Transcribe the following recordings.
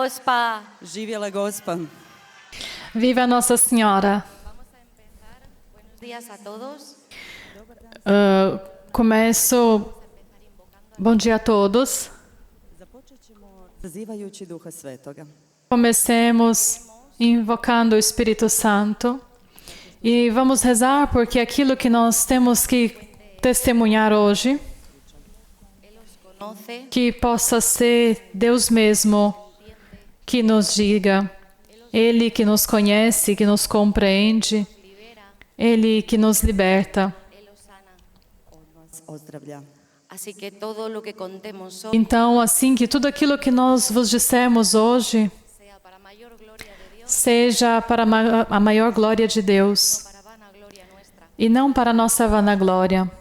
Gospa! Živjela Gospa! Viva Nossa Senhora! Buenos días a todos. Começo. Bom dia a todos. Započet ćemo zazivajući Duha Svetoga. Comecemos invocando o Espírito Santo e vamos rezar porque aquilo que nós temos que testemunhar hoje, que possa ser Deus mesmo que nos diga, Ele que nos conhece, que nos compreende, Ele que nos liberta. Así que todo lo que contemos hoy Então, assim que tudo aquilo que nós vos dissemos hoje seja para a maior glória de Deus e não para a nossa vanagloria.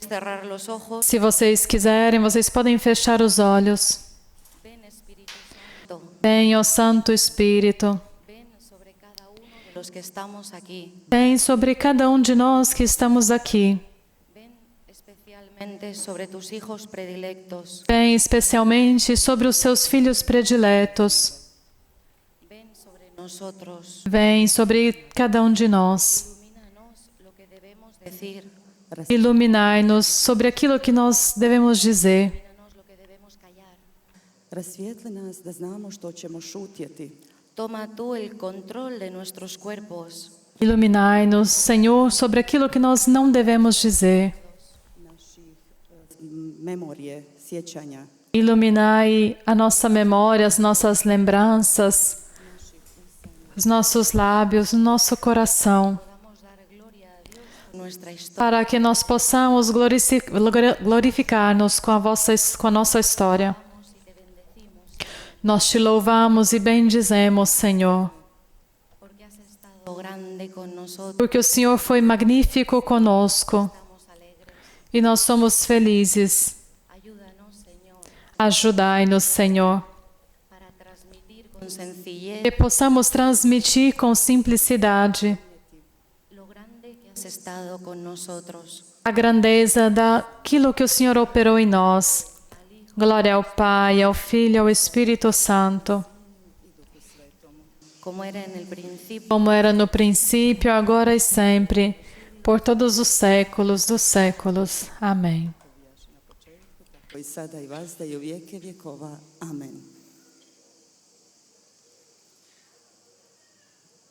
cerrar los ojos. Se vocês quiserem, vocês podem fechar os olhos. Vem, ó Santo Espírito. Ven sobre cada uno de los que estamos aquí. Vem sobre cada um de nós que estamos aqui. Ven especialmente sobre tus hijos predilectos. Vem especialmente sobre os seus filhos prediletos. Ven sobre nosotros. Vem sobre cada um de nós. Ilumínanos lo que debemos decir. Iluminai-nos sobre aquilo que nós devemos dizer. Ilumínanos lo que debemos callar. Rasvijetli nas da znamo što ćemo šutjeti. Toma tú el control de nuestros cuerpos. Iluminai-nos, Senhor, sobre aquilo que nós não devemos dizer. Naših memorije, sjećanja. Iluminai a nossa memória, as nossas lembranças, os nossos lábios, o nosso coração, Podamos dar gloria a Dios por nuestra historia. para que nós possamos glorificar-nos com a nossa história. Nós te louvamos e bendizemos, Senhor, Porque has estado grande con nosotros. porque o Senhor foi magnífico conosco Estamos alegres. e nós somos felizes. Ayúdanos, Señor, Ajudai-nos, Senhor, para transmitir con sencillez que possamos transmitir com simplicidade lo grande que has estado con nosotros. a grandeza daquilo que o Senhor operou em nós. Glória ao Pai, ao Filho e ao Espírito Santo, Como era en el principio, como era no princípio, agora e sempre, por todos os séculos dos séculos. Amém. Koji sada i vazda i u vijeke vjekova. Amen.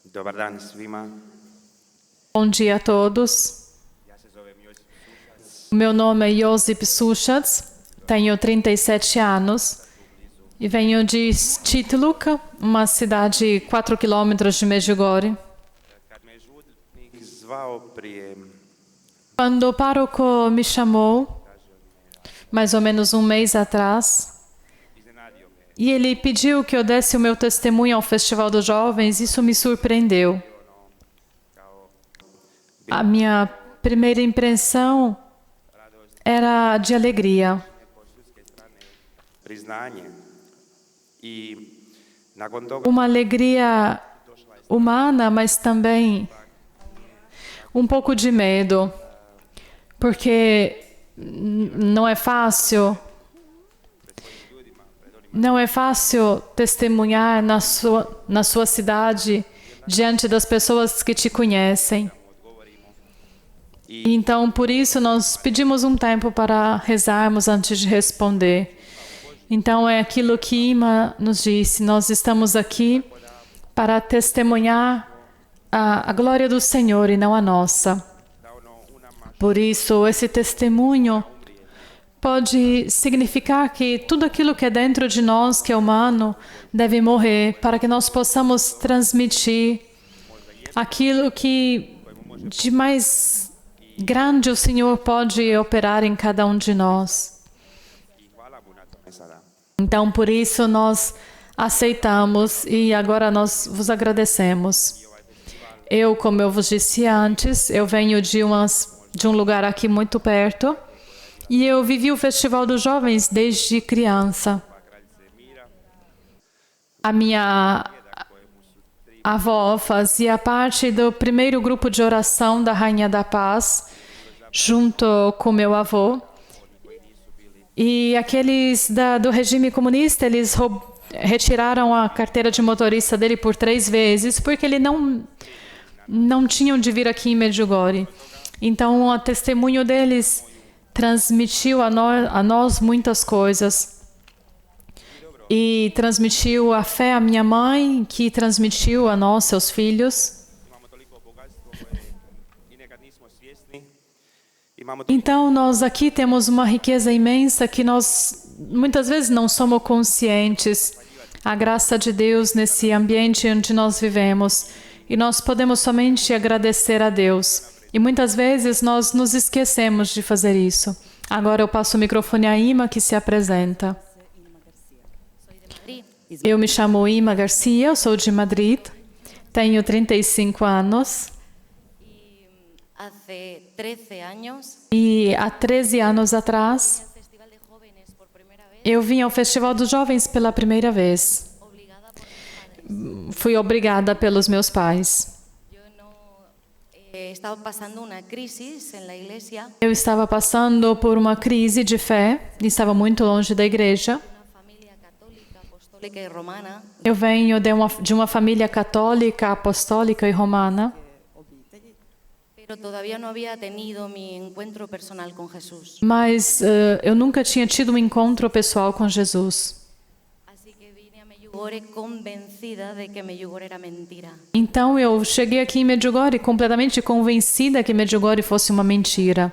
Dobar dan svima. Bom dia a todos. O meu nome é Josip Sušac, tenho 37 anos e venho de Čitluk, uma cidade 4 quilômetros de Međugorje. Kad me je župnik zvao prije Quando o pároco me chamou, mais ou menos um mês atrás, iznenadio me, e ele pediu que eu desse o meu testemunho ao Festival dos Jovens, isso me surpreendeu. A minha primeira impressão era de alegria. po s ljudske strane priznanje i nakon toga Uma alegria humana, mas também um pouco de medo, porque não é fácil testemunhar na sua cidade diante das pessoas que te conhecem. E então, por isso, nós pedimos um tempo para rezarmos antes de responder. Então, é aquilo que Ima nos disse, nós estamos aqui para testemunhar a glória do Senhor e não a nossa. Por isso, esse testemunho pode significar que tudo aquilo que é dentro de nós, que é humano, deve morrer, para que nós possamos transmitir aquilo que de mais grande o Senhor pode operar em cada um de nós. i hvala mu na tome sada. Então, por isso, nós aceitamos e agora nós vos agradecemos. Eu, como eu vos disse antes, eu venho de um lugar aqui muito perto e eu vivi o Festival dos Jovens desde criança. A minha avó fazia parte do primeiro grupo de oração da Rainha da Paz, junto com meu avô. E aqueles do regime comunista, eles retiraram a carteira de motorista dele por 3 vezes, porque ele não tinha onde vir aqui em Medjugorje. Então, o testemunho deles transmitiu a nós muitas coisas. E transmitiu a fé à minha mãe, que transmitiu a nós, seus filhos. Então, nós aqui temos uma riqueza imensa que nós muitas vezes não somos conscientes. A graça de Deus nesse ambiente onde nós vivemos. E nós podemos somente agradecer a Deus. E muitas vezes nós nos esquecemos de fazer isso. Agora eu passo o microfone a Ima, que se apresenta. Eu me chamo Ima Garcia, eu sou de Madrid, tenho 35 anos. E há 13 anos atrás, eu vim ao Festival dos Jovens pela primeira vez. Fui obrigada pelos meus pais. Eu estava passando por uma crise de fé, estava muito longe da igreja. Eu venho de uma família católica, apostólica e romana. Mas eu nunca tinha tido um encontro pessoal com Jesus. Então eu cheguei aqui em Medjugorje completamente convencida que Medjugorje fosse uma mentira.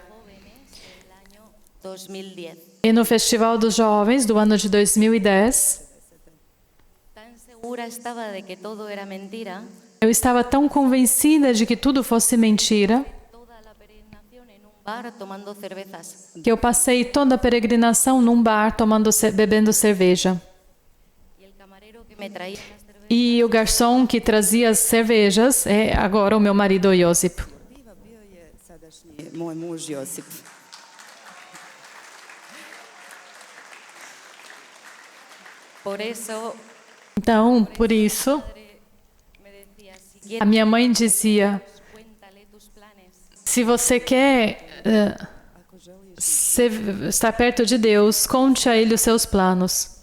E no Festival dos Jovens do ano de 2010, eu estava tão convencida de que tudo fosse mentira que eu passei toda a peregrinação num bar bebendo cerveja. E o garçom que trazia as cervejas é agora o meu marido Josip. Moj muž Josip. Então, por isso, a minha mãe dizia, se você quer estar perto de Deus, conte a Ele os seus planos.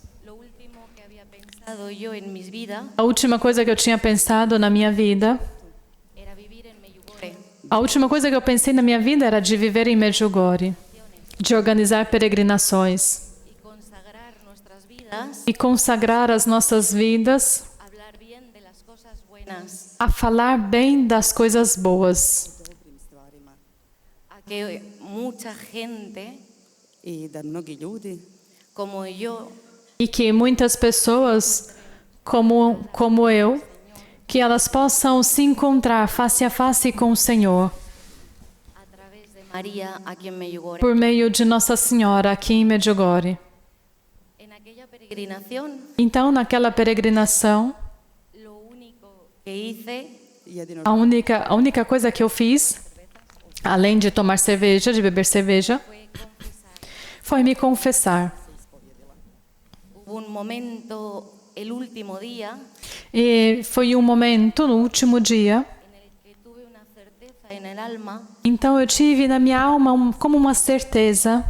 A última coisa que eu tinha pensado na minha vida, a última coisa que eu pensei na minha vida era de viver em Medjugorje, de organizar peregrinações e consagrar as nossas vidas a falar bem das coisas boas. E que muitas pessoas, como eu, que elas possam se encontrar face a face com o Senhor. Por meio de Nossa Senhora aqui em Medjugorje. Então, naquela peregrinação, a única coisa que eu fiz, além de tomar cerveja, de beber cerveja, foi me confessar. E foi um momento, no último dia, então eu tive na minha alma como uma certeza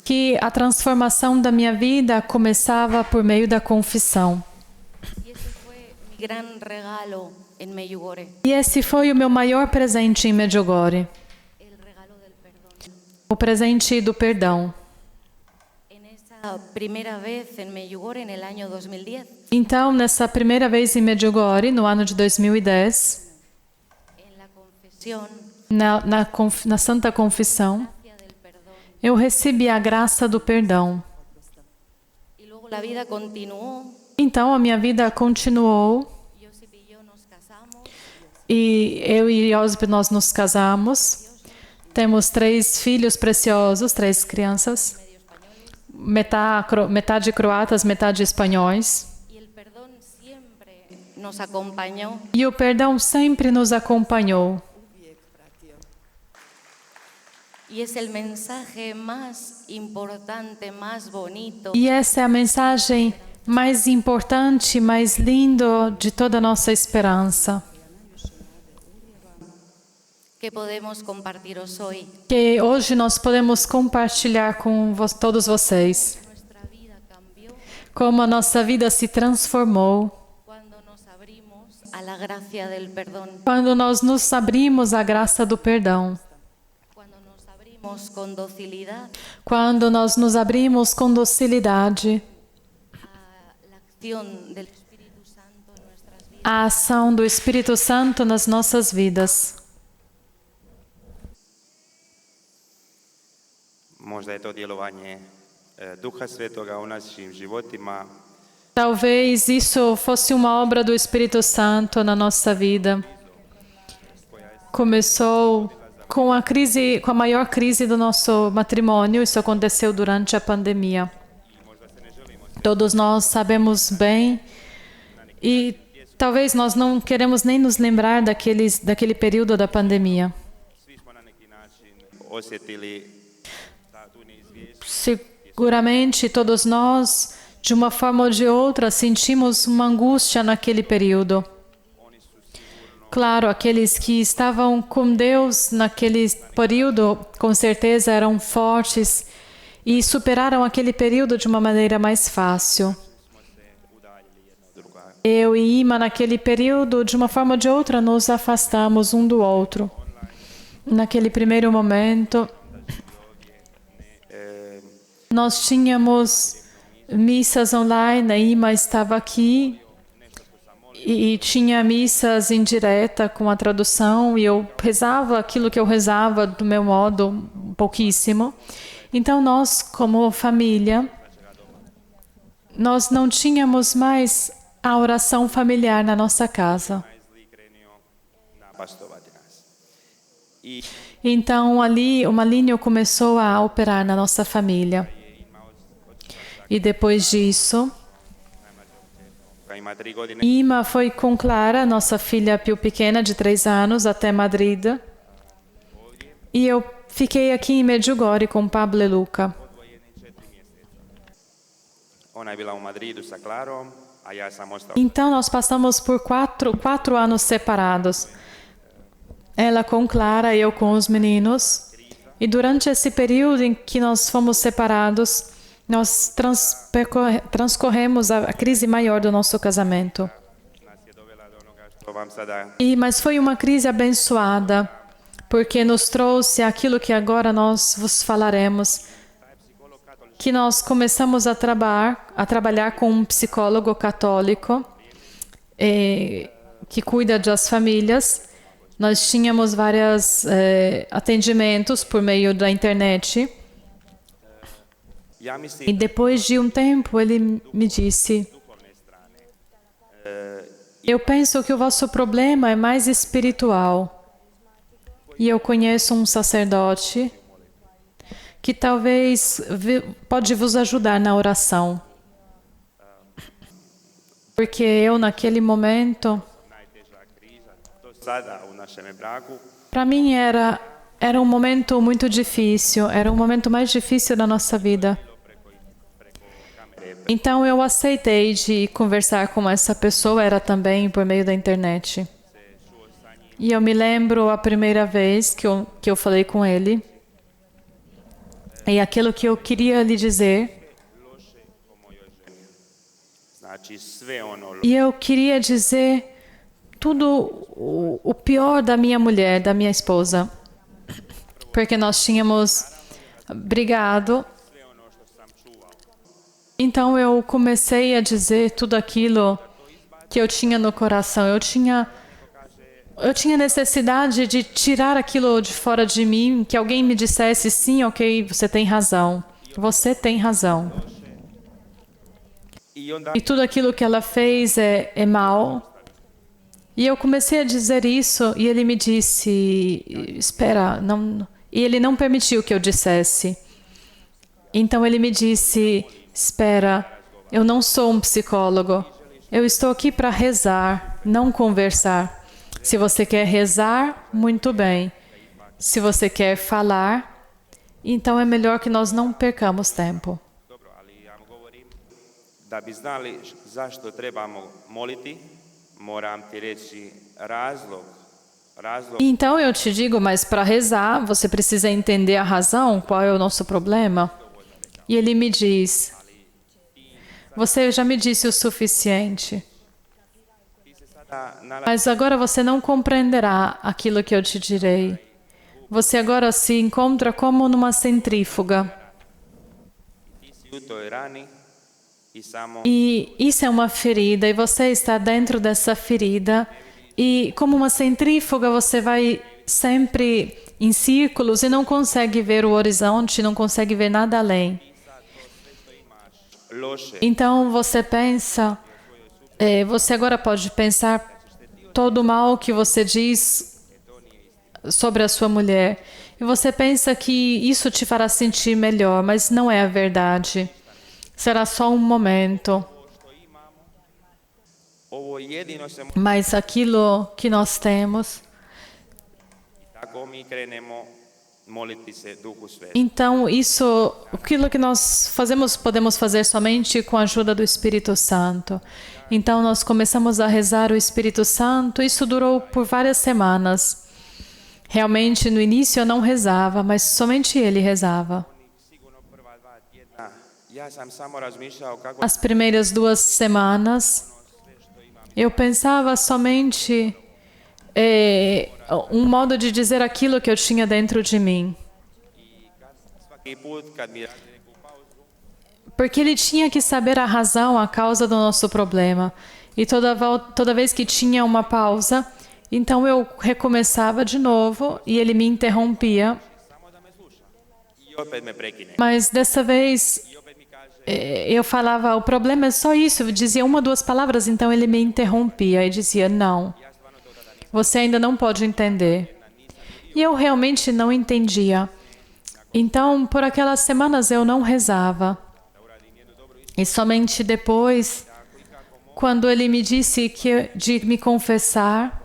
que a transformação da minha vida começava por meio da confissão. E esse foi o meu maior presente em Medjugorje. O presente do perdão. Então, nessa primeira vez em Medjugorje, no ano de 2010, na Santa Confissão, eu recebi a graça do perdão. Então, a minha vida continuou. E eu e Josip, nós nos casamos. Temos 3 filhos preciosos, 3 crianças. Metade croatas, metade espanhóis. E o perdão sempre nos acompanhou. E essa é a mensagem mais importante, mais linda de toda a nossa esperança. que podemos compartiros hoy. que hoje nós podemos compartilhar com todos vocês. Nuestra vida cambió Como a nossa vida se transformou cuando nos abrimos a la gracia del perdón, quando nós nos abrimos à graça do perdão. cuando nos abrimos con docilidad Quando nós nos abrimos com docilidade a la acción del Espíritu Santo en nuestras vidas. à ação do Espírito Santo nas nossas vidas. Možda je to djelovanje Duha Svetoga u našim životima. Talvez isso fosse uma obra do Espírito Santo na nossa vida. Começou com a maior crise do nosso matrimônio. Isso aconteceu durante a pandemia. Todos nós sabemos bem e talvez nós não queremos nem nos lembrar daquele período da pandemia. Svi smo na neki način osjetili tu neizvjesnost. Seguramente todos nós, de uma forma ou de outra, sentimos uma angústia naquele período. Claro, aqueles que estavam com Deus naquele período, com certeza eram fortes e superaram aquele período de uma maneira mais fácil. Eu e Ima, naquele período, de uma forma ou de outra, nos afastamos um do outro. Naquele primeiro momento, nós tínhamos missas online, a Ima estava aqui e tinha missas em direta com a tradução e eu rezava aquilo que eu rezava do meu modo, pouquíssimo. Então nós, como família, nós não tínhamos mais a oração familiar na nossa casa. Zli krenio napastovati nas. I Então ali o maligno começou a operar na nossa família. E depois disso, koja ima 3 godine, Ima foi com Clara, nossa filha Pio pequena de 3 anos, até Madrid. E eu fiquei aqui em Medjugorje com Pablo e Luca. ona je bila u Madridu sa Klarom, a ja sam ostao. Então nós passamos por quatro anos separados. Ela com Clara, eu com os meninos. E durante esse período em que nós fomos separados, nós transcorremos a crise maior do nosso casamento. Nas je dovela do onoga što vam sada Mas foi uma crise abençoada, porque nos trouxe aquilo que agora nós vos falaremos, que nós começamos a trabalhar com um psicólogo católico que cuida das famílias. Nós tínhamos vários atendimentos por meio da internet. ja mislim E depois de um tempo, ele me disse: eu penso que o vosso problema é mais espiritual. E eu conheço um sacerdote que talvez pode vos ajudar na oração. Porque eu, naquele momento, najteža kriza do sada u našem braku. para mim era um momento muito difícil, era o momento mais difícil da nossa vida. Então eu aceitei de conversar com essa pessoa, era também por meio da internet. E eu me lembro a primeira vez que eu falei com ele, e aquilo que eu queria lhe dizer, Znači sve ono e eu queria dizer tudo o pior da minha mulher, da minha esposa. Porque nós tínhamos brigado. Então eu comecei a dizer tudo aquilo que eu tinha no coração. Eu tinha necessidade de tirar aquilo de fora de mim, que alguém me dissesse sim, ok, você tem razão. Você tem razão. i onda E tudo aquilo que ela fez é mal. E eu comecei a dizer isso e ele me disse, espera, não. E ele não permitiu que eu dissesse. Então ele me disse, espera, eu não sou um psicólogo. Eu estou aqui para rezar, não conversar. Se você quer rezar, muito bem. Se você quer falar, então é melhor que nós não percamos tempo. dobro, ali ja vam govorim da bi znali zašto trebamo moliti, moram ti reći razlog razlog Então eu te digo, mas para rezar, você precisa entender a razão, qual é o nosso problema. E ele me diz, você já me disse o suficiente, mas agora você não compreenderá aquilo que eu te direi. Você agora se encontra como numa centrífuga. Siuto e rani e samo E isso é uma ferida, e você está dentro dessa ferida. E como uma centrífuga, você vai sempre em círculos e não consegue ver o horizonte, não consegue ver nada além. loše Então você pensa, você agora pode pensar todo o mal que você diz sobre a sua mulher. E você pensa que isso te fará sentir melhor, mas não é a verdade. Será só um momento. ovo jedino se Mas aquilo que nós temos, tako mi krenemo moliti se Duhu Svetom. então aquilo que nós fazemos, podemos fazer somente com a ajuda do Espírito Santo. Então nós começamos a rezar o Espírito Santo, isso durou por várias semanas. Realmente no início eu não rezava, mas somente ele rezava. Sigurno prva 2 tjedna ja sam samo razmišljao kako As primeiras 2 semanas eu pensava somente um modo de dizer aquilo que eu tinha dentro de mim. svaki put kad mi daš neku pauzu, Porque ele tinha que saber a razão, a causa do nosso problema. E toda vez que tinha uma pausa, então eu recomeçava de novo e ele me interrompia. samo da me sluša. I opet me prekine. Mas dessa vez I opet mi kaže, eu falava, o problema é só isso. Eu dizia 1 ou 2 palavras, então ele me interrompia e dizia, não, você ainda não pode entender. E eu realmente não entendia. Então, por aquelas semanas eu não rezava. E somente depois, quando ele me disse de me confessar,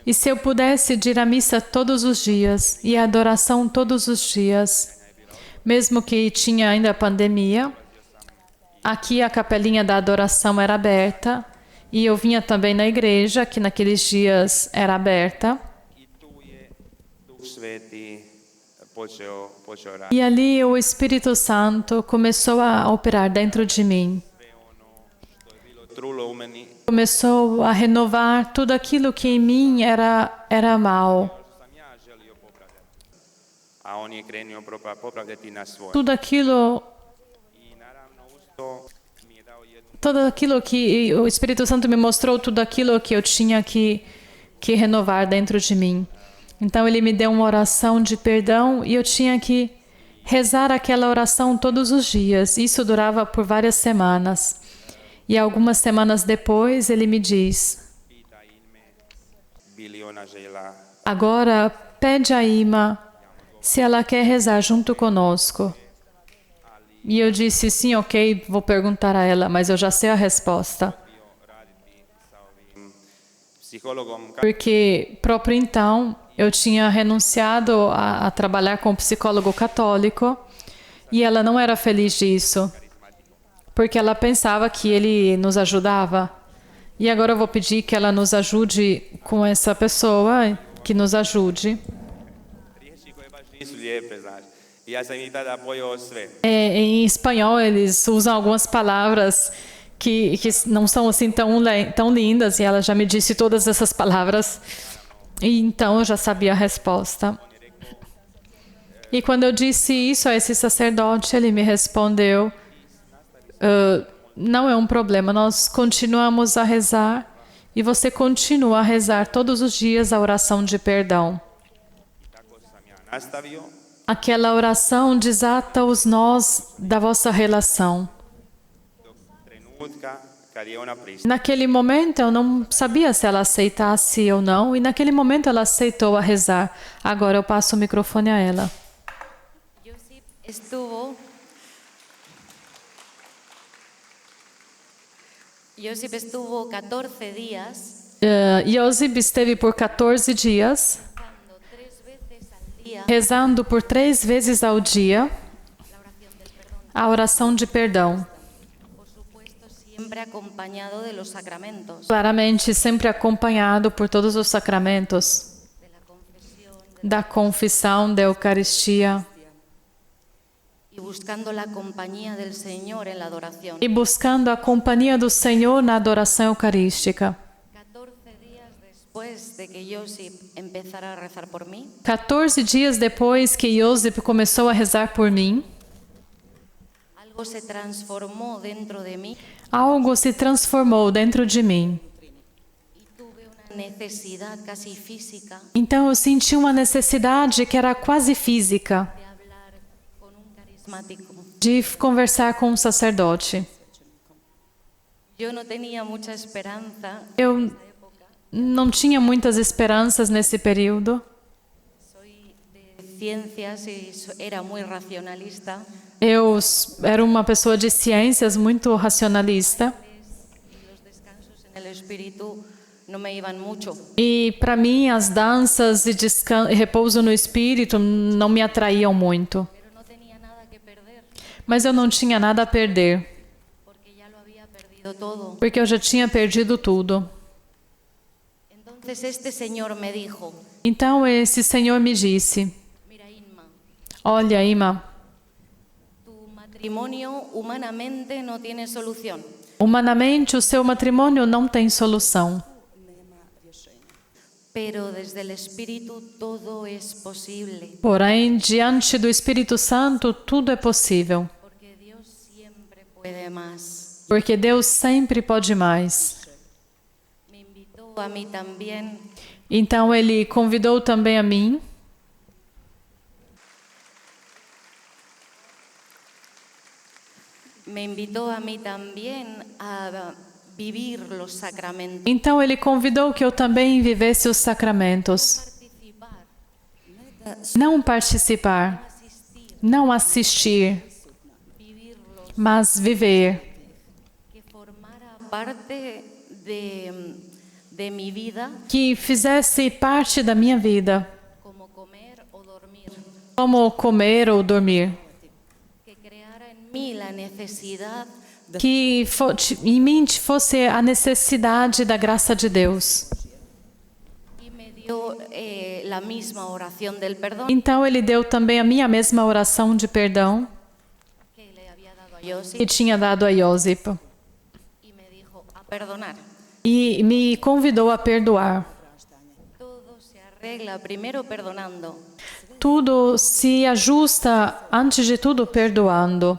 e se eu pudesse ir à missa todos os dias, e à adoração todos os dias, mesmo que tinha ainda a pandemia, aqui a capelinha da adoração era aberta, e eu vinha também na igreja, que naqueles dias era aberta, i tu je Duh Sveti počeo raditi. e ali o Espírito Santo começou a operar dentro de mim. Sve ono što je bilo trulo u meni, Começou a renovar tudo aquilo que em mim era mal. što sam ja želio popravljati. A on je krenio popravljati na svoje. Tudo aquilo, I naravno uz to mi je dao jednu tudo aquilo que o Espírito Santo me mostrou, tudo aquilo que eu tinha que renovar dentro de mim. Então ele me deu uma oração de perdão e eu tinha que rezar aquela oração todos os dias. Isso durava por várias semanas. E algumas semanas depois ele me diz: pita ime, bili ona žela agora pede a Ima se ela quer rezar junto conosco. E eu disse, sim, ok, vou perguntar a ela, mas eu já sei a resposta. raditi sa ovim psihologom. Porque próprio então eu tinha renunciado a trabalhar com um psicólogo católico e ela não era feliz disso, porque ela pensava que ele nos ajudava. E agora eu vou pedir que ela nos ajude com essa pessoa, que nos ajude. Riječi koje baš nisu lijepe, znaš. I ja sam ih tada pojeo sve. Em espanhol eles usam algumas palavras que não são assim tão lindas, e ela já me disse todas essas palavras. E então eu já sabia a resposta. E quando eu disse isso a esse sacerdote, ele me respondeu: não é um problema, nós continuamos a rezar e você continua a rezar todos os dias a oração de perdão. Tako sam ja nastavio. Aquela oração desata os nós da vossa relação. Trenutka kad je ona pristala. Naquele momento eu não sabia se ela aceitasse ou não, e naquele momento ela aceitou a rezar. Agora eu passo o microfone a ela. Josip estuvo Josip estuvo 14 días Josip esteve por 14 dias rezando 3 veces al día rezando por 3 vezes ao dia la oración del perdón. a oração de perdão. Por supuesto, siempre siempre acompañado de los sacramentos, Claramente, sempre acompanhado por todos os sacramentos, da confissão, da Eucaristia, y buscando la compañía del Señor en la adoración. e buscando a companhia do Senhor na adoração eucarística. 14 días después de que Josip empezara a rezar por mí, 14 dias depois que Josip começou a rezar por mim, algo se transformó dentro de mí algo se transformou dentro de mim. y tuve una necesidad casi física Então eu senti uma necessidade que era quase física de hablar con un carismático. de conversar com um sacerdote. Yo no tenía mucha esperanza, Eu não tinha muitas esperanças nesse período. soy de ciencias y era muy racionalista. Eu era uma pessoa de ciências muito racionalista. Y los descansos en el espíritu no me iban mucho. E para mim as danças e repouso no espírito não me atraíam muito. Pero no tenía nada que perder, Mas eu não tinha nada a perder, porque ya lo había perdido todo. porque eu já tinha perdido tudo. Entonces este señor me dijo, Então esse Senhor me disse: mira Inma, olha, Ima, tu matrimonio humanamente no tiene solución, humanamente o seu matrimônio não tem solução, pero desde el espíritu todo es posible, porém diante do Espírito Santo tudo é possível, porque Dios siempre puede más. porque Deus sempre pode mais. Me invitó a mí también Então ele convidou também a mim. a vivir los sacramentos, Então ele convidou que eu também vivesse os sacramentos. participar, Não participar, não assistir, vivirlos, mas viver. que formara parte de mi vida, Que fizesse parte da minha vida, como comer o dormir, como comer ou dormir. que creara en mí la necesidad Que em mim fosse a necessidade da graça de Deus. y me dio la misma oración del perdón Então ele deu também a minha mesma oração de perdão que le había dado a Josip que tinha dado a Josip. y me dijo a perdonar. E me convidou a perdoar. Todo se arregla primero perdonando. Tudo se ajusta, antes de tudo, perdoando.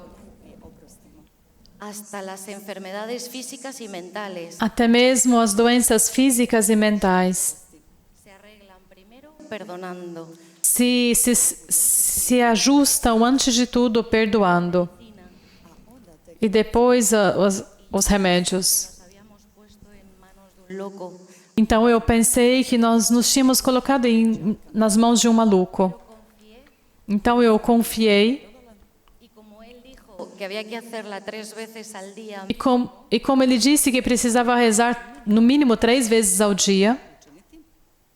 Hasta las enfermedades físicas y mentales Até mesmo as doenças físicas e mentais se arreglan primero perdonando. se ajustam, antes de tudo, perdoando. E depois os remédios. Nos habíamos puesto en manos de un loco. Então eu pensei que nós nos tínhamos colocado nas mãos de um maluco. Então eu confiei. Y como él dijo que había que hacerla 3 veces al día, E como ele disse que precisava rezar no mínimo 3 vezes ao dia,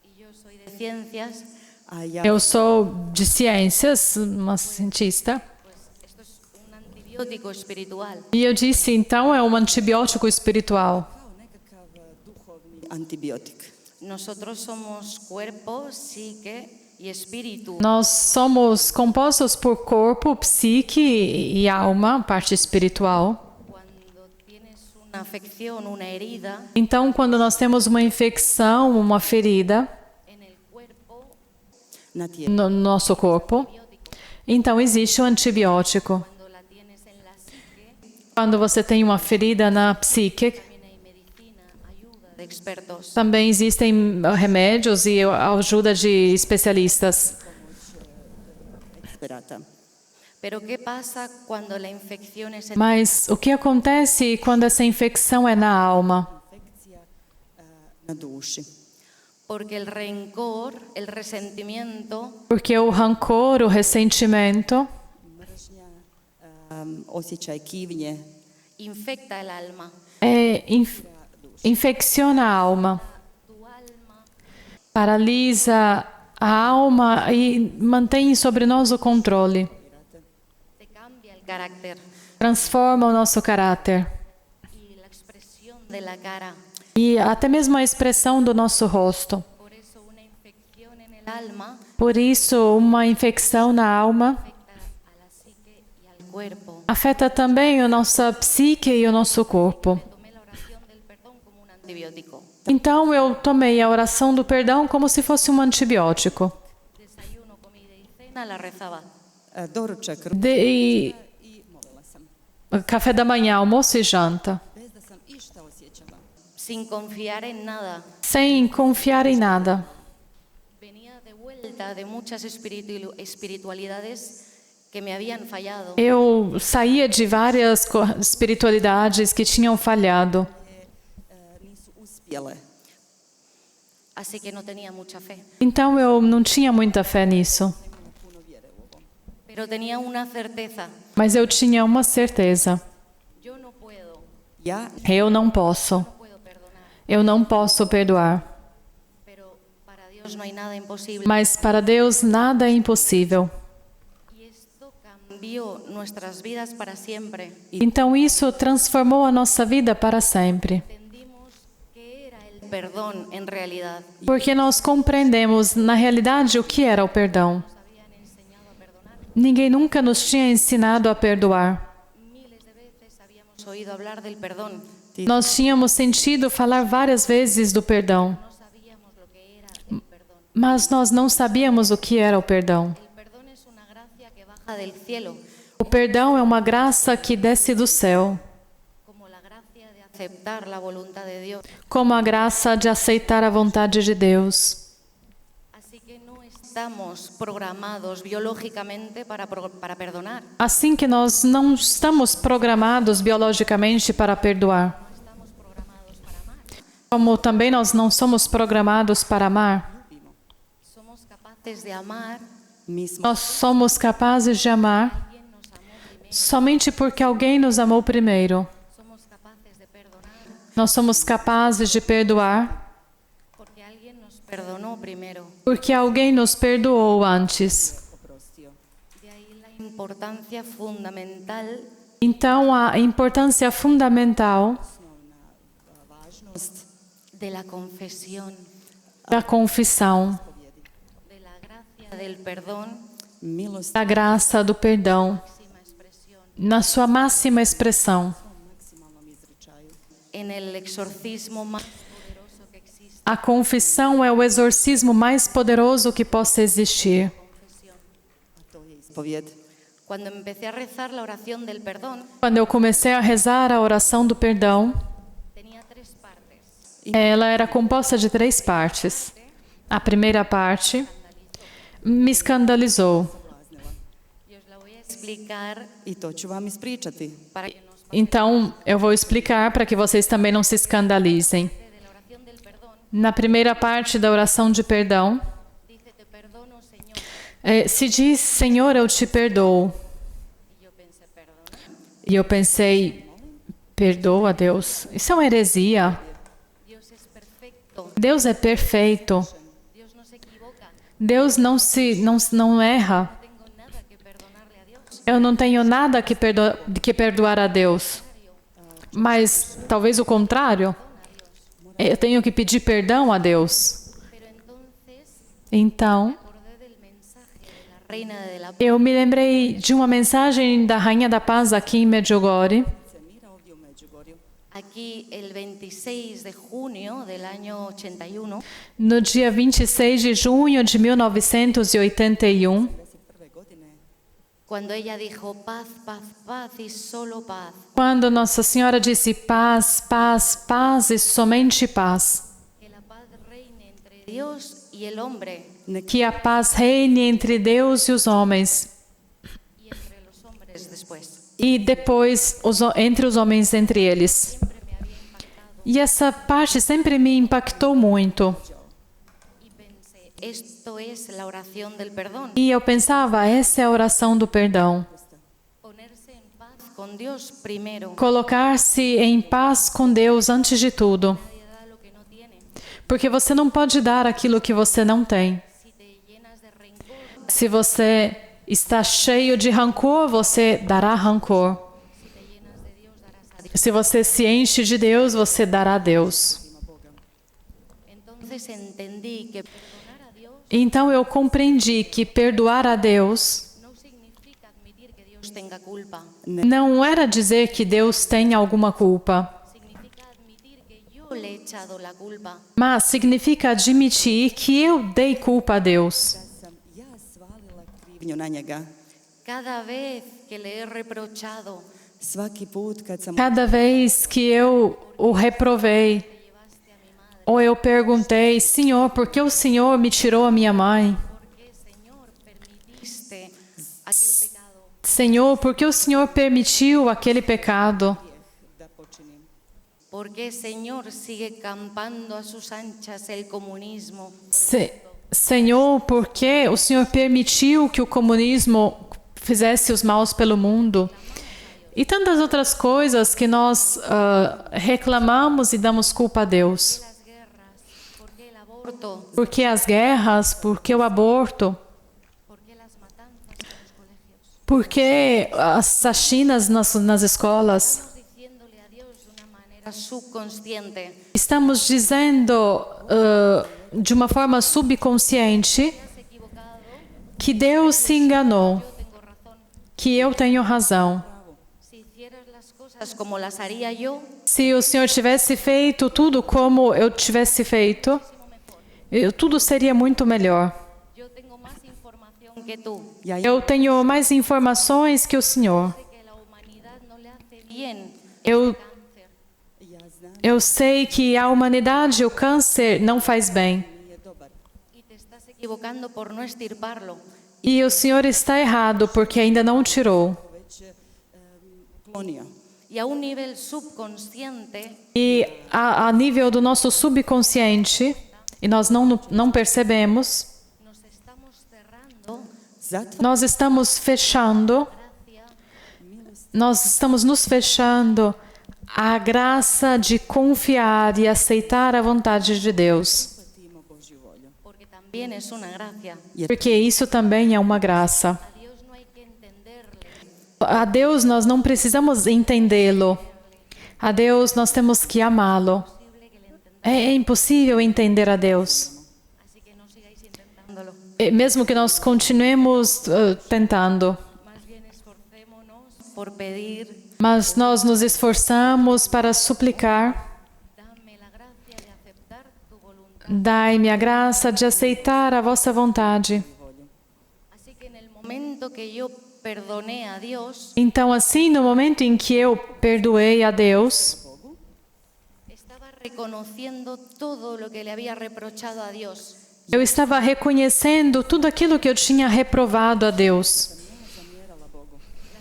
y yo soy de ciencias, eu sou de ciências, uma cientista, esto es un antibiótico espiritual. e eu disse, então é um antibiótico espiritual. Antibiotik. Nosotros somos cuerpo, psique y espíritu. Nós somos compostos por corpo, psique e alma, parte espiritual. Cuando tienes una afección, una herida Então, quando nós temos uma infecção, uma ferida en el cuerpo, Na tierra. no nosso corpo, então existe um antibiótico. cuando la tienes en la psique, Quando você tem uma ferida na psique, también hay medicina, ayuda de expertos. também existem remédios e a ajuda de especialistas. Esperata. Pero ¿qué pasa cuando la infección es en Mas o que acontece quando essa infecção é na alma? Na duši. Porque el rencor, el resentimiento Porque o rancor, o ressentimento, Mržnja, osjećaj krivnje, infecta el alma. infecciona a alma, Tu alma paralisa a alma e mantém sobre nós o controle. te cambia el carácter. Transforma o nosso caráter. Y la experiencia de la cara. e até mesmo a expressão do nosso rosto. Por eso una infección en el alma Por isso, uma infecção na alma afecta a la psique y al cuerpo. afeta também a nossa psique e o nosso corpo. Tomé la oración del perdón como un antibiótico. Então, eu tomei a oração do perdão como se fosse um antibiótico. Desayuno, comida y cena la rezaba. Doručak, E i molila sam. café da manhã, almoço e janta. Bez da sam išta osjećala. Sin confiar en nada. Sem confiar em nada. Venía de vuelta de muchas espiritualidades que me habían fallado. Eu saía de várias espiritualidades que tinham falhado. Nisu uspjele. Así que no tenía mucha fe. Então, eu não tinha muita fé nisso. Puno vjere u ovo. Pero tenía una certeza. Mas eu tinha uma certeza. Yo no puedo Eu não posso. perdonar. Eu não posso perdoar. Pero para Dios no hay nada imposible. Mas para Deus nada é impossível. Y esto cambió nuestras vidas para siempre. Então isso transformou a nossa vida para sempre. Entendimos qué era el perdón en realidad. Porque nós compreendemos, na realidade, o que era o perdão. Nos habían enseñado a perdonar. Ninguém nunca nos tinha ensinado a perdoar. Miles de veces habíamos oído hablar del perdón. Nós tínhamos sentido falar várias vezes do perdão, No sabíamos lo que era el perdón. mas nós não sabíamos o que era o perdão. El perdón es una gracia que baja del cielo, O perdão é uma graça que desce do céu, como la gracia de aceptar la voluntad de Dios. como a graça de aceitar a vontade de Deus. Así que no estamos programados biológicamente para perdonar. Assim que nós não estamos programados biologicamente para perdoar, No estamos programados para amar. como também nós não somos programados para amar, Somos capaces de amar Mi smo nós somos capazes de amar quien nos amó primero. somente porque alguém nos amou primeiro. Somos capaces de perdonar Nós somos capazes de perdoar porque alguien nos perdonó primero. porque alguém nos perdoou antes. oprostio. De ahí la importancia fundamental Então, a importância fundamental Važnost de la confesión, da confissão, de la gracia del perdón, milost da graça do perdão, máxima expresión. na sua máxima expressão. u maksimalnom izričaju. En el exorcismo más poderoso que existe, A confissão é o exorcismo mais poderoso que possa existir. confesión. A to je ispovjed. Cuando empecé a rezar la oración del perdón, Quando eu comecei a rezar a oração do perdão, tenía 3 partes. ela era composta de 3 partes. A primeira parte me escandalizou. Y os la voy a explicar I to ću vam ispričati. para que nos Então, eu vou explicar para que vocês também não se escandalizem. pase de la oración del perdón. Na primeira parte da oração de perdão, Dice, te perdono, Señor. se diz, Senhor, eu te perdoo. Y yo pensé, perdona. E eu pensei, perdoa, Deus. Isso é uma heresia. Dios es perfecto. Deus é perfeito. Dios no se equivoca. Deus não erra. No tengo nada que perdonarle a Dios. Eu não tenho nada que perdoar a Deus. Mas talvez o contrário. Eu tenho que pedir perdão a Deus. Pero entonces Então, acordé del mensaje de la reina de la eu me lembrei de uma mensagem da Rainha da Paz aqui em Medjugorje. Se mira ovdje u Međugorju. aquí el 26 de junio del año 81. No dia 26 de junho de 1981, 51. godine. Cuando ella dijo paz, paz, paz y solo paz. quando Nossa Senhora disse paz, paz, paz e somente paz. Que la paz reine entre Dios y el hombre Que a paz reine entre Deus e os homens. y entre los hombres después. E depois entre os homens entre eles. Siempre me había impactado E essa parte sempre me impactou muito. y pensé, esto es la oración del perdón. E eu pensava, essa é a oração do perdão. Ponerse en paz con Dios primero. Colocar-se em paz com Deus antes de tudo. Nadie da lo que no tiene. Porque você não pode dar aquilo que você não tem. Si te llenas de rencor, Se você está cheio de rancor, você dará rancor. si te llenas de Dios, darás a Dios. Se você se enche de Deus, você dará a Deus. Entonces entendí que perdonar a Dios Então eu compreendi que perdoar a Deus no significa admitir que Dios tenga culpa. não era dizer que Deus tem alguma culpa, Significa admitir que yo le he echado la culpa. mas significa admitir que eu dei culpa a Deus. Sam ja svalila krivnju na njega. Cada vez que le he reprochado Svaki put kad sam Cada vez que eu o reprovei, ou eu perguntei, Senhor, por que o Senhor me tirou a minha mãe? porque, Señor, permitiste aquel pecado. Senhor, por que o Senhor permitiu aquele pecado? da počinim. Porque, Señor, sigue campando a sus anchas el comunismo. Senhor, por que o Senhor permitiu que o comunismo fizesse os maus pelo mundo? E tantas outras coisas que nós reclamamos e damos culpa a Deus. Las guerras, porque el aborto, Por que as guerras? Por que o aborto? porque las matanzas en los colegios. Por que as faxinas nas escolas? Estamos diciéndole a Dios de una manera subconsciente. Estamos dizendo de uma forma subconsciente Te has equivocado, que Deus se enganou, yo tengo razón. que eu tenho razão. Si hicieras las cosas como las haría yo, Se o Senhor tivesse feito tudo como eu tivesse feito, tudo seria muito melhor. yo tengo más información que tú. Ja Eu tenho mais informações que o Senhor. Sé que la humanidad no le hace bien Eu, cáncer. znam eu sei que a humanidade, o câncer, não faz bem. nije dobar. Y te estás equivocando por no extirparlo. E o Senhor está errado porque ainda não tirou. Već klonio. Y a un nivel subconsciente, E a nível do nosso subconsciente, e nós não percebemos, nos estamos cerrando nós estamos fechando, gracia nós estamos nos fechando à graça de confiar e aceitar a vontade de Deus. Prihvatimo Božju volju. porque también es una gracia. Porque isso também é uma graça. A Dios no hay que entenderle, A Deus nós não precisamos entendê-lo. A Deus nós temos que amá-lo. É impossível entender a Deus. así que no sigáis intentándolo. Mesmo que nós continuemos tentando. Más bien esforcémonos por pedir, Mas nós nos esforçamos para suplicar. dame la gracia de aceptar tu voluntad. Dai-me a graça de aceitar a vossa vontade. Así que en el momento que yo perdoné a Dios, Então, assim, no momento em que eu perdoei a Deus, estaba reconociendo todo lo que le había reprochado a Dios. eu estava reconhecendo tudo aquilo que eu tinha reprovado a Deus.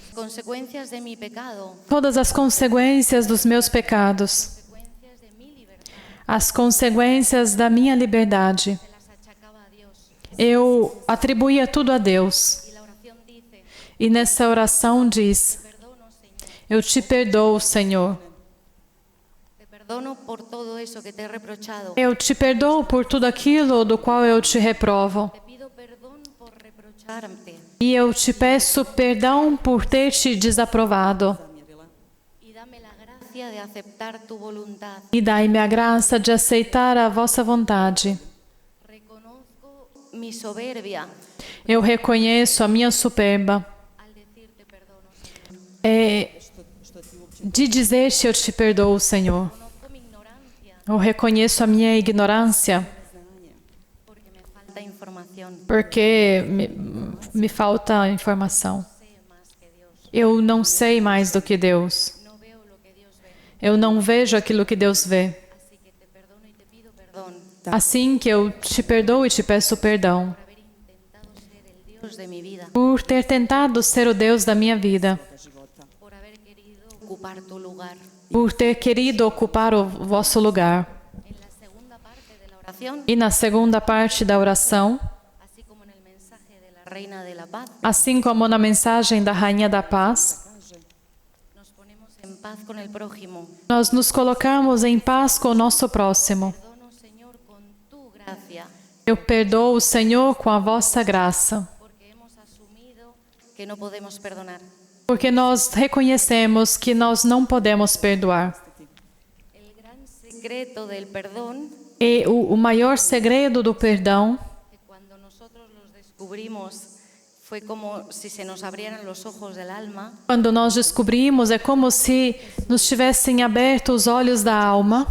Las consecuencias de mi pecado, Todas as consequências dos meus pecados, consecuencias de mi libertad, as consequências da minha liberdade. se las achacaba a Dios. Eu atribuía tudo a Deus. Y la oración dice, E nessa oração diz: perdono, Señor, Eu te perdoo, Senhor. te perdono por todo eso que te he reprochado. Eu te perdoo por tudo aquilo do qual eu te reprovo. Te pido perdón por reprocharte E eu te peço perdão por ter te desaprovado. y dame la gracia de aceptar tu voluntad. E dai-me a graça de aceitar a vossa vontade. Reconozco mi soberbia Eu reconheço a minha soberba al decirte perdono, Señor. de dizer-te eu te perdoo, Senhor. Reconozco mi ignorancia Eu reconheço a minha ignorância porque me falta información. porque me falta informação. Sé más que Dios. Eu não sei mais do que Deus. No veo lo que Dios ve. Eu não vejo aquilo que Deus vê. Así que te perdono y te pido perdón Assim que eu te perdoo e te peço perdão por haber intentado ser el Dios de mi vida, por ter tentado ser o Deus da minha vida, por haber querido ocupar tu lugar. por ter querido ocupar o vosso lugar. En la segunda parte de la oración, E na segunda parte da oração, así como en el mensaje de la Reina de la Paz, assim como na mensagem da Rainha da Paz, nos ponemos en paz con el prójimo. nós nos colocamos em paz com o nosso próximo. Perdono, Señor, con tu gracia, Eu perdoo, Senhor, com a vossa graça, porque hemos asumido que no podemos perdonar. porque nós reconhecemos que nós não podemos perdoar. El gran secreto del perdón, E o maior segredo do perdão, que cuando nosotros los descubrimos, fue como si se nos abrieran los ojos del alma, quando nós descobrimos, é como se nos tivessem aberto os olhos da alma,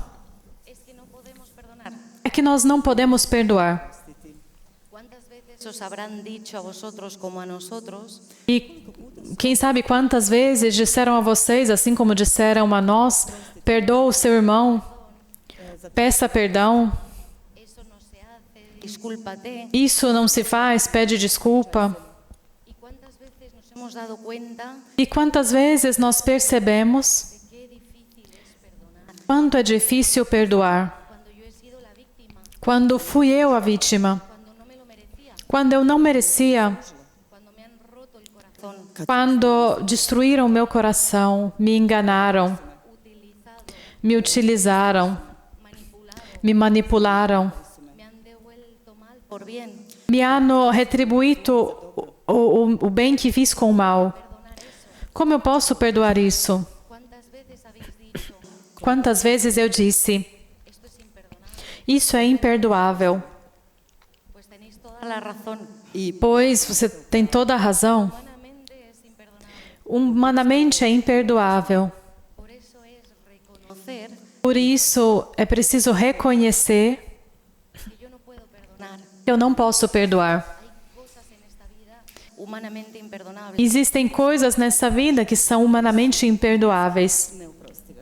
es que no podemos perdonar. é que nós não podemos perdoar. ¿Cuántas veces os habrán dicho a vosotros como a nosotros? E quem sabe quantas vezes disseram a vocês, assim como disseram a nós, perdoa o seu irmão, peça perdão, Eso no se hace, discúlpate. isso não se faz, pede desculpa. ¿Y cuántas veces nos hemos dado cuenta E quantas vezes nós percebemos de qué difícil es perdonar? quanto é difícil perdoar? Cuando yo he sido la víctima, Quando fui eu a vítima, cuando no me lo merecía, quando eu não merecia, cuando me han roto el corazón, quando destruíram meu coração, me enganaram, utilizado, me utilizaram, manipulado, me manipularam, me han devuelto mal por bien. me hanno retribuído o bem que fiz com o mal. Como eu posso perdoar isso? ¿Cuántas veces habéis dicho, Quantas vezes eu disse, esto es imperdonable? isso é imperdoável? Pues tenéis toda la razón. I Pois você tem toda a razão. Humanamente es imperdonable. Humanamente é imperdoável. Por eso es reconocer Por isso é preciso reconhecer que yo no puedo perdonar. que eu não posso perdoar. Hay cosas en esta vida humanamente imperdonables. Existem coisas nessa vida que são humanamente imperdoáveis. neoprostive.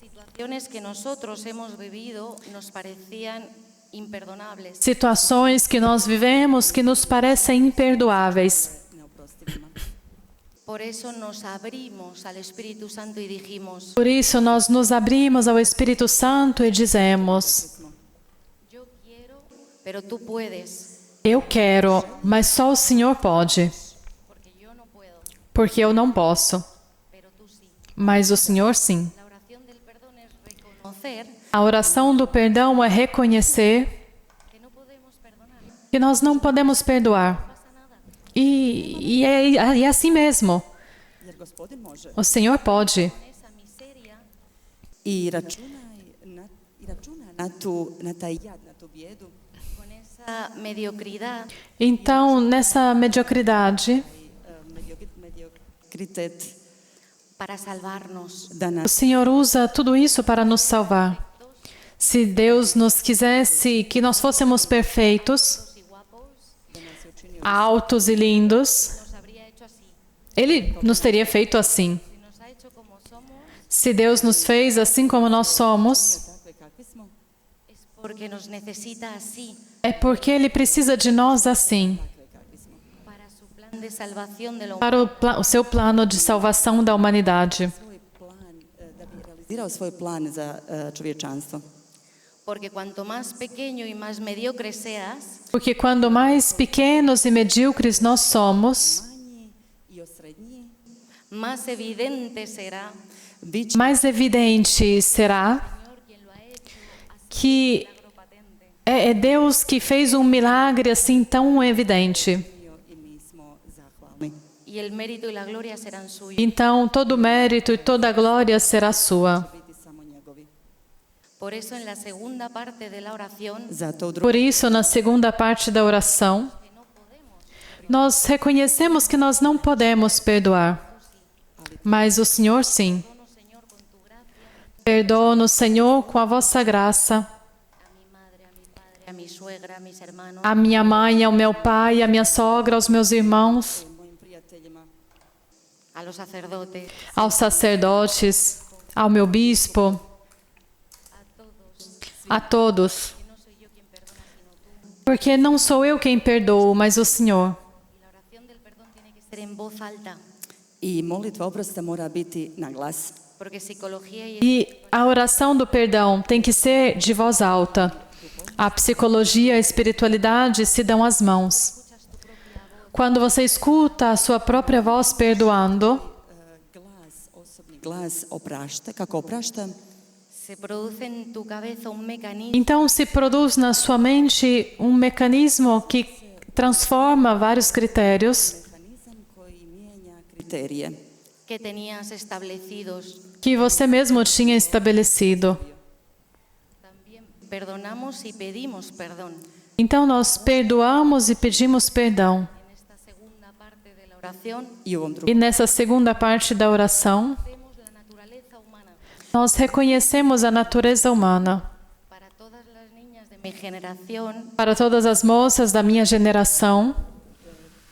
Situaciones que nosotros hemos vivido nos parecían imperdonables. Situações que nós vivemos que nos parecem imperdoáveis. Neoprostivima. Por eso nos abrimos al Espíritu Santo y dijimos, Por isso nós nos abrimos ao Espírito Santo e dizemos: yo quiero, pero tú puedes, eu quero, mas só o Senhor pode, porque yo no puedo, porque eu não posso, pero tú sí. mas o Senhor sim. La oración del perdón es reconocer A oração do perdão é reconhecer que no podemos perdonar, no que nós não podemos perdoar. pasa nada. E é assim mesmo. Jer Gospodin može. O Senhor pode. Con esa miseria I računa na taj jad, na tu bijedu, con esa mediocridad, Então, nessa mediocridade, mediokritet para salvarnos. da o nas Senhor usa tudo isso para nos salvar. Se Deus nos quisesse que nós fôssemos perfeitos, Y guapos, altos e lindos, nos habría hecho así. Ele nos teria feito assim. Si nos ha hecho como somos, Se Deus nos fez assim como nós somos, takve kakvi smo, es porque nos necesita así é porque Ele precisa de nós assim, kakvi smo. para su plan de salvación de la humanidad. para o seu plano de salvação da humanidade. Svoj plan, da bi realizirao svoj plan za čovječanstvo. Porque cuanto más pequeño y más mediocre seas, Porque quando mais pequenos e medíocres nós somos, Manji i osrednji, más evidente será bit će mais evidente será Señor quien lo ha hecho así que milagro patente. é Deus que fez um milagre assim tão evidente. i mi smo zahvalni. Y el mérito y la gloria serán suyos. Então, todo o mérito e toda a glória será sua. Biti samo njegovi. Por eso en la segunda parte de la oración Zato u drugom Por isso, na segunda parte da oração, nós reconhecemos que nós não podemos perdoar, mas o Senhor sim. Perdoa-nos, Senhor, com a vossa graça, a mi madre, a mi padre, a mi suegra, a mis hermanos, a minha mãe, ao meu pai, à minha sogra, aos meus irmãos, mojim prijateljima, a los sacerdotes, aos sacerdotes, ao meu bispo, a todos. Porque não sou eu quem perdoo, mas o Senhor. y la oración del perdón tiene que ser en voz alta, i molitva oprosta mora biti na glas. porque psicología y E a oração do perdão tem que ser de voz alta. A psicologia e a espiritualidade se dão as mãos. Quando você escuta a sua própria voz perdoando, Glas, osobni glas oprašta, kako oprašta, se produce en tu cabeza un mecanismo então se produz na sua mente um mecanismo que transforma vários critérios mehanizam koji mijenja kriterije. que tenías establecidos. que você mesmo tinha estabelecido. También perdonamos y pedimos perdón. Então nós perdoamos e pedimos perdão. En esta segunda parte de la oración I u ovom E drugom. nessa segunda parte da oração, vemos la naturaleza humana. nós reconhecemos a natureza humana. Para todas las niñas de mi generación, Para todas as moças da minha geração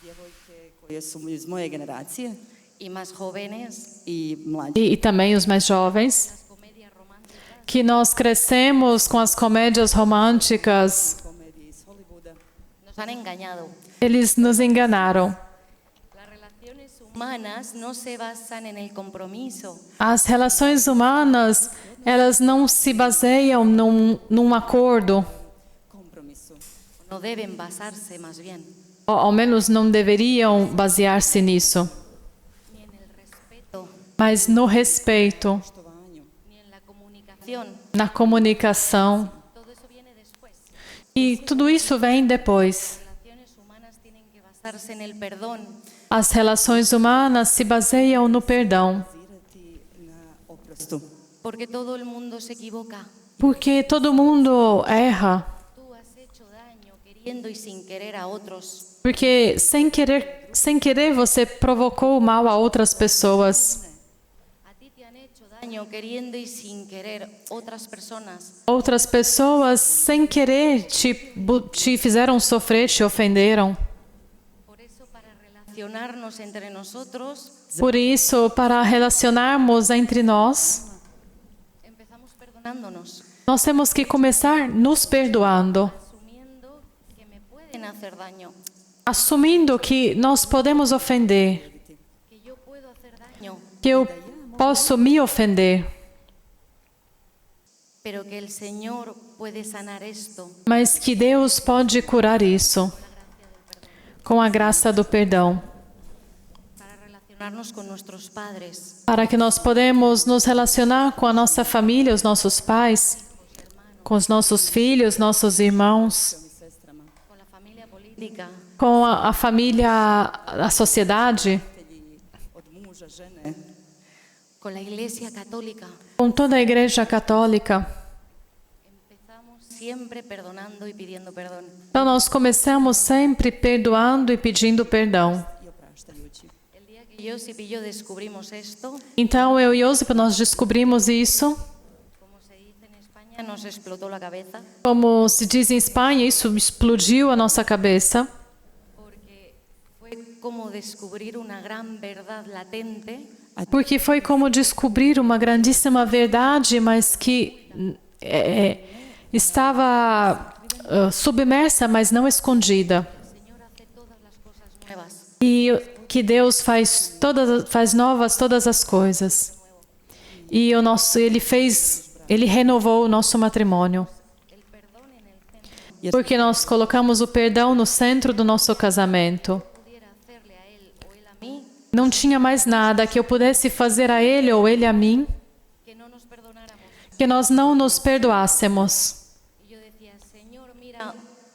Djevojke koje su iz moje generacije y más jóvenes, i mlađe. e também os mais jovens, las comedias románticas que nós crescemos com as comédias românticas, Komedije iz Hollywooda. nos han engañado. eles nos enganaram. Las relaciones humanas no se basan en el compromiso, As relações humanas, elas não se baseiam num acordo, Kompromisu. no deben basarse más bien, ou ao menos não deveriam basear-se nisso, ni en el respeto, mas no respeito, Poštovanju. ni en la comunicación. na comunicação. Todo eso viene después. E tudo isso vem depois. Las relaciones humanas tienen que basarse en el perdón, As relações humanas se baseiam no perdão, Bazirati na oprostu. porque todo el mundo se equivoca. porque todo mundo erra, Tú has hecho daño queriendo y sin querer a otros. porque sem querer você provocou mal a outras pessoas. A ti te han hecho daño queriendo y sin querer otras personas. Outras pessoas sem querer te fizeram sofrer, te ofenderam. Por eso, para relacionarnos entre nosotros, Por isso, para relacionarmos entre nós, empezamos perdonándonos, nós temos que começar nos perdoando, asumiendo que me pueden hacer daño, assumindo que nós podemos ofender, que yo puedo hacer daño, que eu posso me ofender, pero que el Señor puede sanar esto mas que Deus pode curar isso com a graça do perdão, para relacionarnos con nuestros padres, para que nós podemos nos relacionar com a nossa família, os nossos pais, com os nossos filhos, nossos irmãos, con la familia política, com a família, a sociedade, Roditelji od muža, žene. con la Iglesia Católica. com toda a Igreja Católica. Empezamos siempre perdonando y pidiendo perdón. Então nós começamos sempre perdoando e pedindo perdão. I opraštajući. El día que Josip y yo descubrimos esto, Então eu e Josip, nós descobrimos isso, como se dice en España, nos explotó la cabeza, como se diz em Espanha, isso explodiu a nossa cabeça, porque fue como descubrir una gran verdad latente porque foi como descobrir uma grandíssima verdade, mas que estava submersa, mas não escondida. El Señor hace todas las cosas nuevas. E que Deus faz novas todas as coisas. E Ele renovou o nosso matrimônio. El perdón en el centro. Porque nós colocamos o perdão no centro do nosso casamento. Pudiera hacerle a él o él a mí Não tinha mais nada que eu pudesse fazer a ele ou ele a mim que no nos perdonáramos. que nós não nos perdoássemos. Y yo decía, Señor, mira,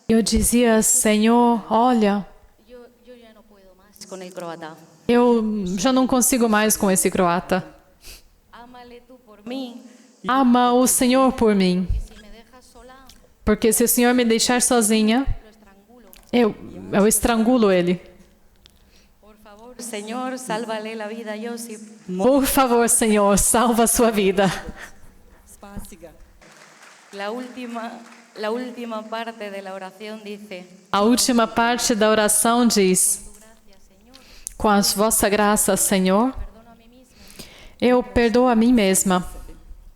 Eu dizia, Senhor, olha, yo ya no puedo más con el croata. eu já não consigo mais com esse croata. Ámale tú por mí, Ama o Senhor por mim, que si me dejas sola, porque se o Senhor me deixar sozinha, lo estrangulo. eu estrangulo ele. Por favor, Señor, sálvale la vida a Josip. Por favor, Senhor, salva a sua vida. Spasi ga. La última parte de la oración dice, A última parte da oração diz: com a vossa graça, Senhor, perdono a mí mismo, eu perdoo a mim mesma.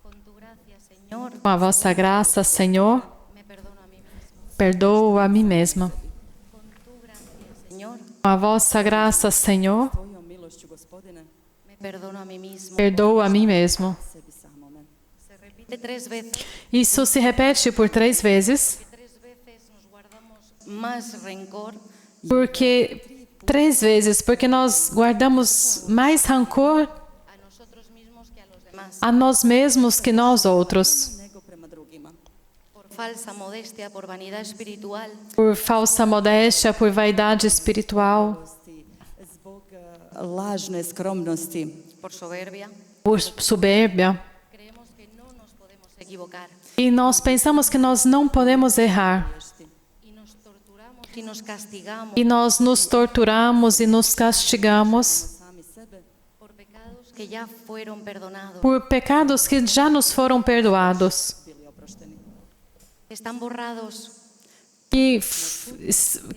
con tu gracia, Señor, Com a vossa graça, Senhor, me perdono a mí mismo. perdoo a mim mesma. Con tu gracia, Señor, Com a vossa graça, Senhor, Tvojom milošću, Gospodine, me perdono a mí mismo. perdoo a mim mesmo. sebi samome. Se repite 3 veces. Isso se repete por 3 vezes, Que 3 veces nos guardamos más rencor porque 3 vezes, porque nós guardamos mais rancor a nosotros mismos que a los demás. a nós mesmos que nós outros, Nego prema drugima. Por falsa modestia, por vanidad espiritual, por falsa modéstia, por vaidade espiritual, Zbog lažne skromnosti, por soberbia, por soberbia. creemos que no nos podemos equivocar E nós pensamos que nós não podemos errar. y nos torturamos y nos castigamos E nós nos torturamos e nos castigamos sami sebe, por pecados que ya fueron perdonados, por pecados que já nos foram perdoados. bili oprošteni. están borrados, Que,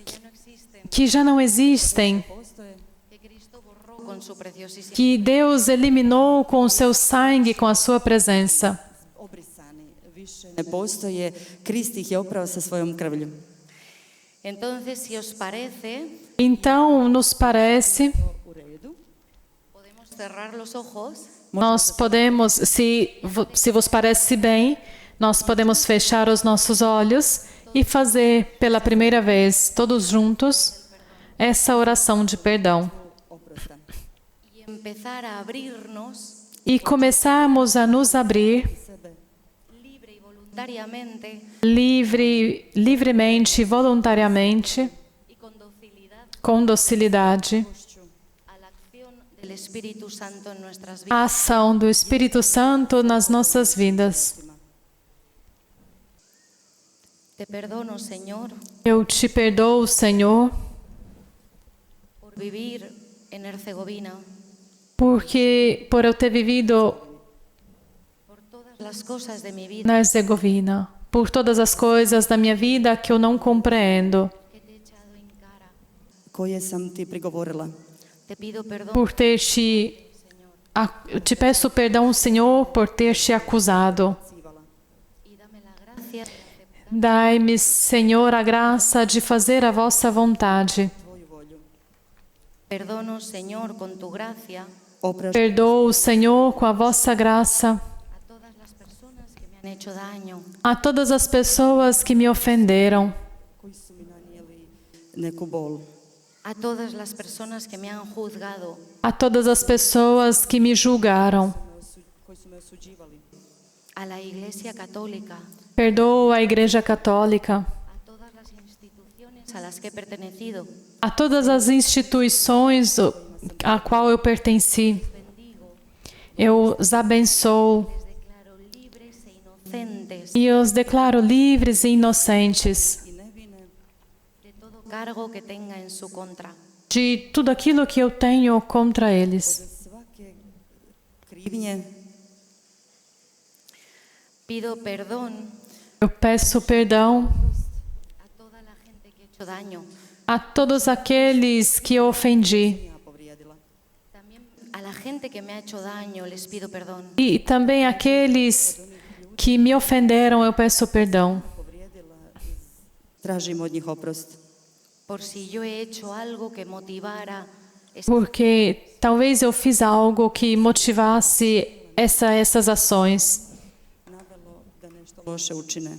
que no existen, que já não existem. Postoje que Cristo borró con su preciosísima. Que Deus eliminou com o seu sangue, com a sua presença. obrisani, više ne postoje. Krist ih je oprao sa svojom krvlju. Entonces, si os parece, Então, nos parece, U redu. podemos cerrar los ojos nós podemos, se vos parece bem, nós podemos fechar os nossos olhos e fazer pela primeira vez, todos juntos, essa oração de perdão. Oprosta. y empezar a abrirnos E começarmos a nos abrir Sebe. libre y voluntariamente livremente, voluntariamente, y con docilidad com docilidade, a la acción del Espíritu Santo en nuestras vidas. a ação do Espírito Santo nas nossas vidas. Te perdono, Señor, Eu te perdoo, Senhor, por vivir en Herzegovina, porque por eu ter vivido por todas las cosas de mi vida na Herzegovina, por todas as coisas da minha vida que eu não compreendo, que te he echado en cara. Koje sam ti prigovorila. Te pido perdón, por ter eu te peço perdão, Senhor, por ter te acusado. Civala. y dame la gracia de aceptar Dai-me, Senhor, a graça de fazer a vossa vontade. Tvoju volju. Perdono, Señor, con tu gracia Oprašta Perdoo, Senhor, com a vossa graça, a todas las personas que me han hecho daño, a todas as pessoas que me ofenderam, koji su mi nanijeli neku bol. a todas las personas que me han juzgado, a todas as pessoas que me julgaram. Koji su me osuđivali. a la Iglesia Católica, Perdoo a Igreja Católica, a todas las instituciones a las que he pertenecido. a todas as instituições a qual eu pertenci. Eu os abençoo Les declaro libres e inocentes e os declaro livres e inocentes I nevine de todo cargo que tenga en su contra. de tudo aquilo que eu tenho contra eles. od svake krivnje. Pido perdón Eu peço perdão a toda la gente que he hecho daño, a todos aqueles que eu ofendi Ja povrijedila. también a la gente que me ha hecho daño les pido perdón. e também aqueles que me ofenderam, eu peço perdão. Povrijedila. Tražim od njih oprost. Por si yo he hecho algo que motivara Porque talvez eu fiz algo que motivasse essas ações. Navelo da nešto loše učine.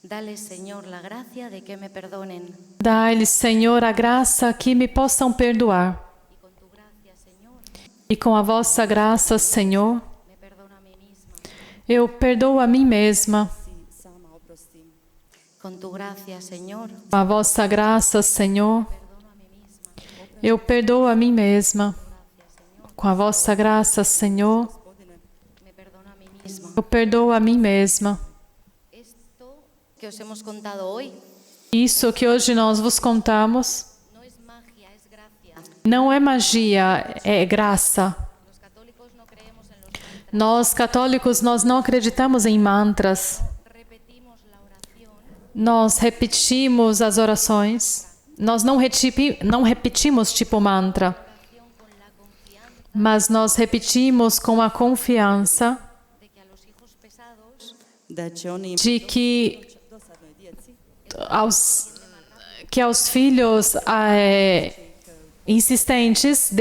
Dale, Señor, la gracia de que me perdonen. Dai-lhes, Senhor, a graça que me possam perdoar. Y con tu gracia, Señor, E com a vossa graça, Senhor, me perdono a mí misma. eu perdoo a mim mesma. Si sama oprostim. Con tu gracia, Señor, Com a vossa graça, Senhor, perdono a mí misma. eu perdoo a mim mesma. Com a vossa graça, Senhor, Me perdono a mí misma. eu perdoo a mim mesma. Esto que os hemos contado hoy Isso que hoje nós vos contamos no es magia, es gracia. não é magia, é graça. Los católicos no creemos en los mantras. Nós, católicos, nós não acreditamos em mantras. Repetimos la oración Nós repetimos as orações. Nós não repetimos tipo mantra, con la confianza mas nós repetimos com a confiança de que a los hijos pesados Da će oni de que dosadnoj djeci aos filhos insistentes,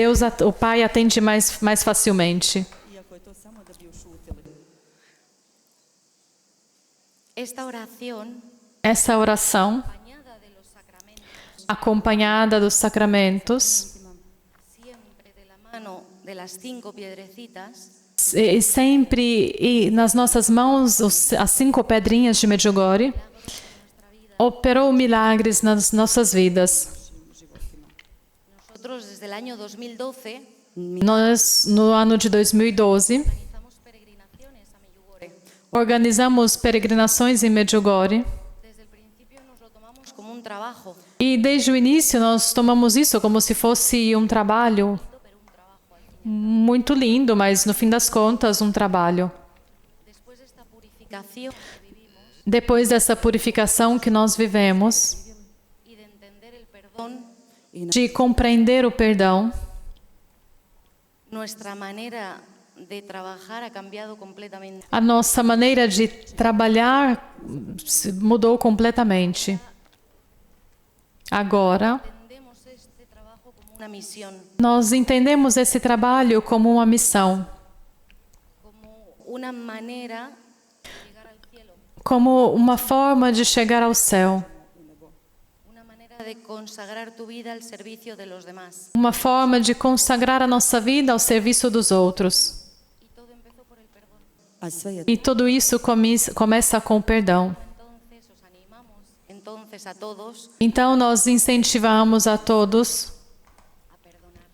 o Pai atende mais facilmente. iako je to samo da bi ušutili. esta oración Essa oração, acompañada de los sacramentos, acompanhada dos sacramentos, siempre de la mano de las 5 piedrecitas, e sempre nas nossas mãos as 5 pedrinhas de Medjugorje, operou milagres nas nossas vidas. nosotros desde el año 2012 Nós, no ano de 2012, organizamos peregrinaciones a Medjugorje. organizamos peregrinações em Medjugorje. Desde el principio nos lo tomamos como un trabajo, E desde o início nós tomamos isso como se fosse um trabalho muito lindo, mas no fim das contas um trabalho. después de esta purificación Depois dessa purificação que nós vivemos, y de entender el perdón, de compreender o perdão, nuestra manera de trabajar ha cambiado completamente. a nossa maneira de trabalhar mudou completamente. Agora, Entendemos este trabajo como una misión, nós entendemos esse trabalho como uma missão, como una manera de llegar al cielo, como uma forma de chegar ao céu, una manera de consagrar tu vida al servicio de los demás. uma forma de consagrar a nossa vida ao serviço dos outros. Y todo empezó por el perdón. A sve je E tudo isso começa com o perdão. Entonces os animamos entonces a todos Então nós incentivamos a todos a perdonar,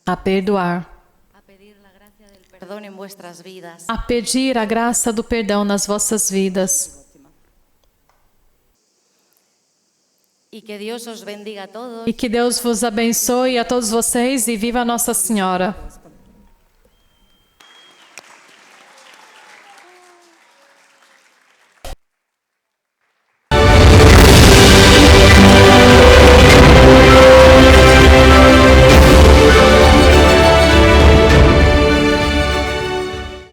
a perdoar, a pedir la gracia del perdón en vuestras vidas. a pedir a graça do perdão nas vossas vidas. Y que Dios os bendiga a todos. E que Deus vos abençoe a todos vocês e viva Nossa Senhora.